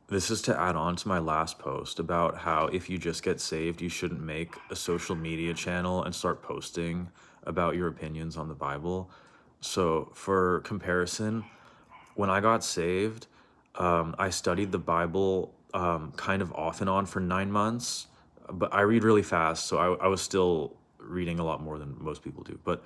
This is to add on to my last post about how if you just get saved, you shouldn't make a social media channel and start posting about your opinions on the Bible. So, for comparison, when I got saved, I studied the Bible kind of off and on for 9 months, but I read really fast, so I was still reading a lot more than most people do. But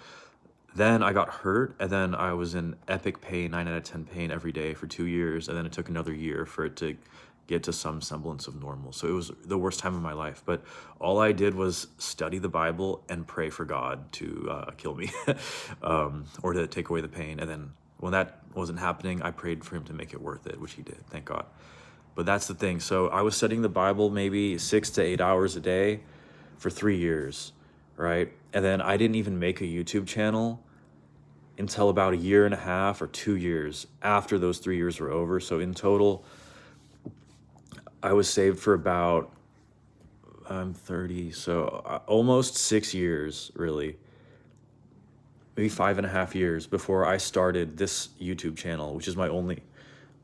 then I got hurt, and then I was in epic pain, 9 out of 10 pain every day for 2 years, and then it took another year for it to get to some semblance of normal. So it was the worst time of my life. But all I did was study the Bible and pray for God to kill me or to take away the pain. And then when that wasn't happening, I prayed for him to make it worth it, which he did, thank God. But that's the thing. So I was studying the Bible maybe 6 to 8 hours a day for 3 years, right? And then I didn't even make a YouTube channel until about a year and a half or 2 years after those 3 years were over. So in total, I was saved for about, I'm 30, so almost 6 years, really, maybe 5.5 years before I started this YouTube channel, which is my only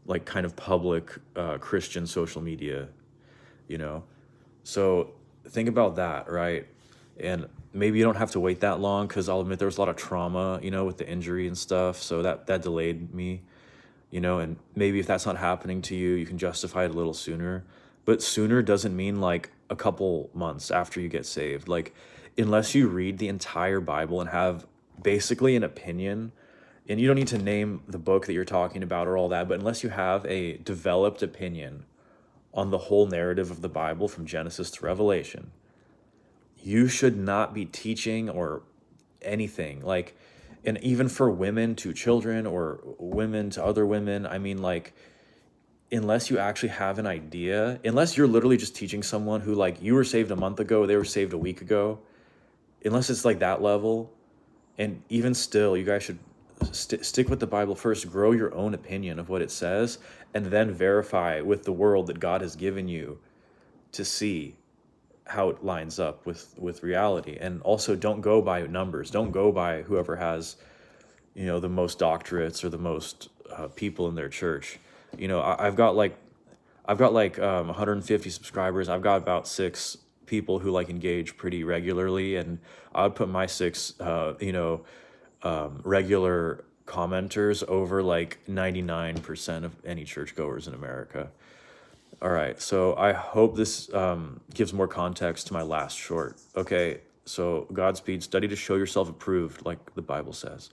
like kind of public Christian social media, you know? So think about that, right? And maybe you don't have to wait that long because I'll admit there was a lot of trauma, with the injury and stuff. So that delayed me, and maybe if that's not happening to you, you can justify it a little sooner. But sooner doesn't mean like a couple months after you get saved. Like, unless you read the entire Bible and have basically an opinion, and you don't need to name the book that you're talking about or all that, but unless you have a developed opinion on the whole narrative of the Bible from Genesis to Revelation, you should not be teaching or anything. Like, and even for women to children or women to other women, I mean, like, unless you actually have an idea, unless you're literally just teaching someone who, like, you were saved a month ago, they were saved a week ago, unless it's like that level, and even still, you guys should stick with the Bible first, grow your own opinion of what it says, and then verify with the world that God has given you to see how it lines up with reality. And also, don't go by numbers. Don't go by whoever has, the most doctorates or the most people in their church. I've got like 150 subscribers. I've got about six people who like engage pretty regularly, and I would put my six regular commenters over like 99% of any churchgoers in America. All right, so I hope this gives more context to my last short. Okay, so Godspeed, study to show yourself approved, like the Bible says.